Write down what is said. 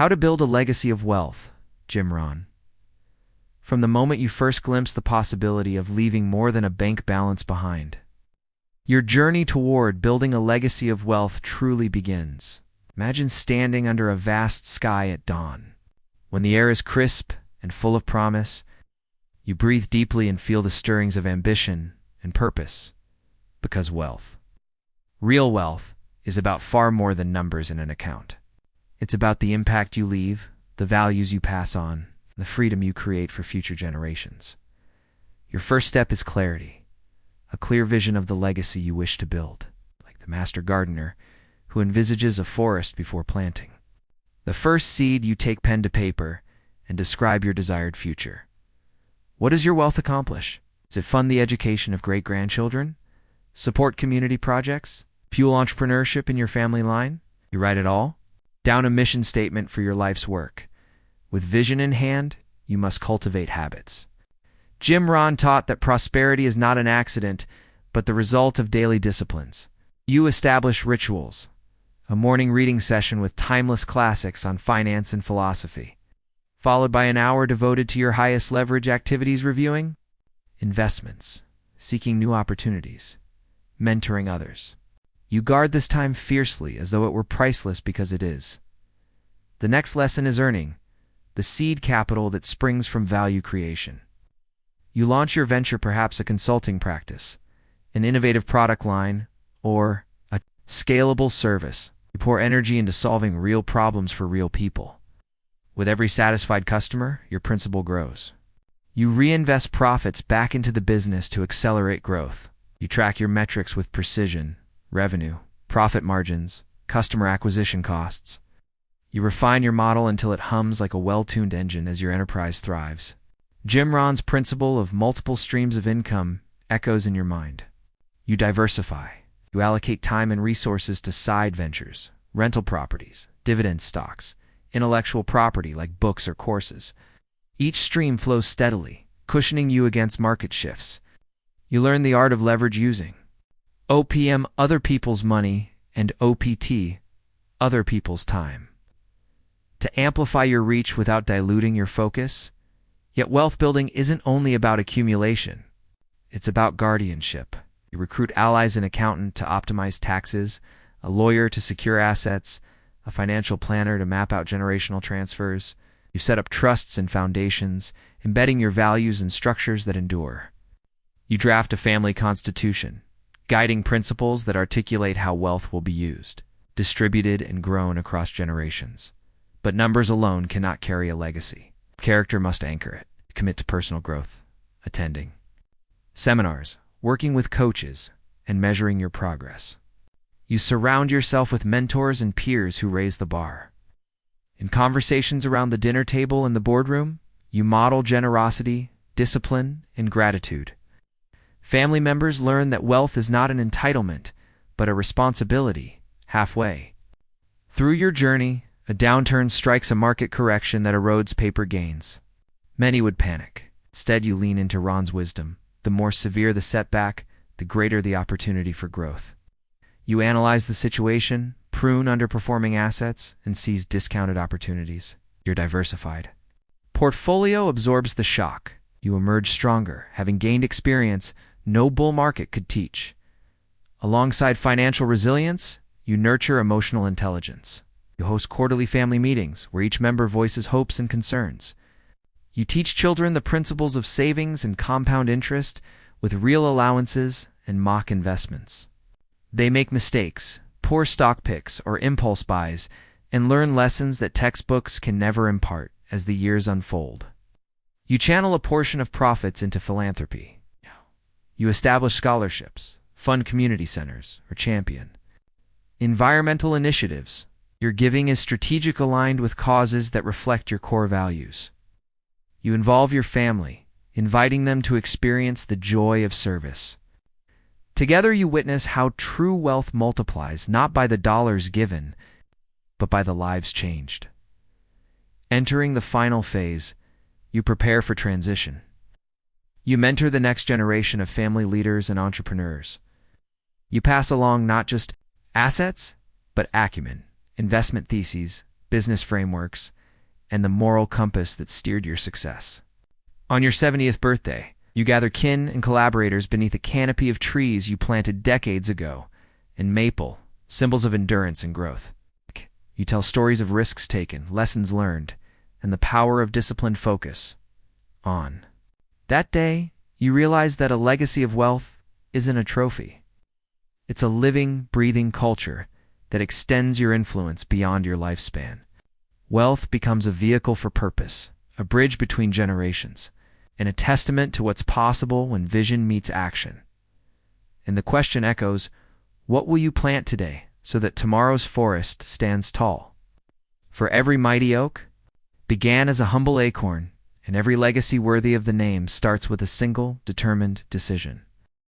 How to Build a Legacy of Wealth, Jim Rohn. From the moment you first glimpse the possibility of leaving more than a bank balance behind, your journey toward building a legacy of wealth truly begins. Imagine standing under a vast sky at dawn. When the air is crisp and full of promise, you breathe deeply and feel the stirrings of ambition and purpose. Because real wealth, is about far more than numbers in an account. It's about the impact you leave, the values you pass on, the freedom you create for future generations. Your first step is clarity, a clear vision of the legacy you wish to build, like the master gardener who envisages a forest before planting. The first seed, you take pen to paper and describe your desired future. What does your wealth accomplish? Does it fund the education of great-grandchildren? Support community projects? Fuel entrepreneurship in your family line? You write it all down, a mission statement for your life's work. With vision in hand, you must cultivate habits. Jim Rohn taught that prosperity is not an accident, but the result of daily disciplines. You establish rituals, a morning reading session with timeless classics on finance and philosophy, followed by an hour devoted to your highest leverage activities, reviewing investments, seeking new opportunities, mentoring others. You guard this time fiercely as though it were priceless, because it is. The next lesson is earning the seed capital that springs from value creation. You launch your venture, perhaps a consulting practice, an innovative product line, or a scalable service. You pour energy into solving real problems for real people. With every satisfied customer, your principal grows. You reinvest profits back into the business to accelerate growth. You track your metrics with precision: revenue, profit margins, customer acquisition costs. You refine your model until it hums like a well-tuned engine as your enterprise thrives. Jim Rohn's principle of multiple streams of income echoes in your mind. You diversify. You allocate time and resources to side ventures, rental properties, dividend stocks, intellectual property like books or courses. Each stream flows steadily, cushioning you against market shifts. You learn the art of leverage using OPM, other people's money, and OPT, other people's time, to amplify your reach without diluting your focus. Yet wealth building isn't only about accumulation. It's about guardianship. You recruit allies: an accountant to optimize taxes, a lawyer to secure assets, a financial planner to map out generational transfers. You set up trusts and foundations, embedding your values in structures that endure. You draft a family constitution, guiding principles that articulate how wealth will be used, distributed, and grown across generations. But numbers alone cannot carry a legacy. Character must anchor it. Commit to personal growth, attending seminars, working with coaches, and measuring your progress. You surround yourself with mentors and peers who raise the bar. In conversations around the dinner table and the boardroom, you model generosity, discipline, and gratitude. Family members learn that wealth is not an entitlement, but a responsibility. Halfway through your journey, a downturn strikes, a market correction that erodes paper gains. Many would panic. Instead, you lean into Rohn's wisdom. The more severe the setback, the greater the opportunity for growth. You analyze the situation, prune underperforming assets, and seize discounted opportunities. Your diversified portfolio absorbs the shock. You emerge stronger, having gained experience no bull market could teach. Alongside financial resilience, you nurture emotional intelligence. You host quarterly family meetings where each member voices hopes and concerns. You teach children the principles of savings and compound interest, with real allowances and mock investments. They make mistakes, poor stock picks, or impulse buys, and learn lessons that textbooks can never impart as the years unfold. You channel a portion of profits into philanthropy. You establish scholarships, fund community centers, or champion environmental initiatives. Your giving is strategic, aligned with causes that reflect your core values. You involve your family, inviting them to experience the joy of service. Together you witness how true wealth multiplies, not by the dollars given, but by the lives changed. Entering the final phase, you prepare for transition. You mentor the next generation of family leaders and entrepreneurs. You pass along not just assets, but acumen, investment theses, business frameworks, and the moral compass that steered your success. On your 70th birthday, you gather kin and collaborators beneath a canopy of trees you planted decades ago, and maple, symbols of endurance and growth. You tell stories of risks taken, lessons learned, and the power of disciplined focus. On that day, you realize that a legacy of wealth isn't a trophy. It's a living, breathing culture that extends your influence beyond your lifespan. Wealth becomes a vehicle for purpose, a bridge between generations, and a testament to what's possible when vision meets action. And the question echoes, what will you plant today so that tomorrow's forest stands tall? For every mighty oak began as a humble acorn, and every legacy worthy of the name starts with a single, determined decision.